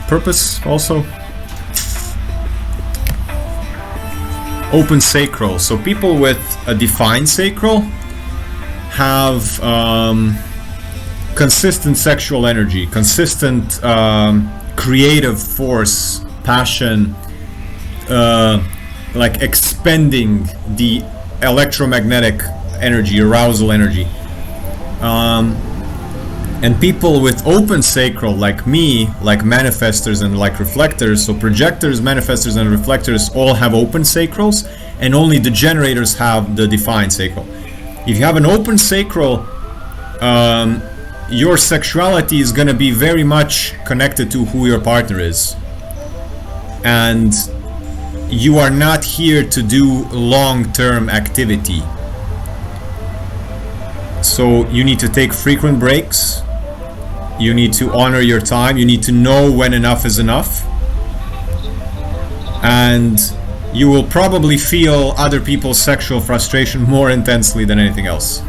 purpose also. Open sacral. So people with a defined sacral have consistent sexual energy, consistent creative force, passion, like expending the electromagnetic energy, arousal energy. And people with open sacral, like me, like manifestors and like reflectors, so projectors, manifestors, and reflectors all have open sacrals, and only the generators have the defined sacral. If you have an open sacral, your sexuality is going to be very much connected to who your partner is. And you are not here to do long-term activity. So you need to take frequent breaks. You need to honor your time. You need to know when enough is enough. And you will probably feel other people's sexual frustration more intensely than anything else.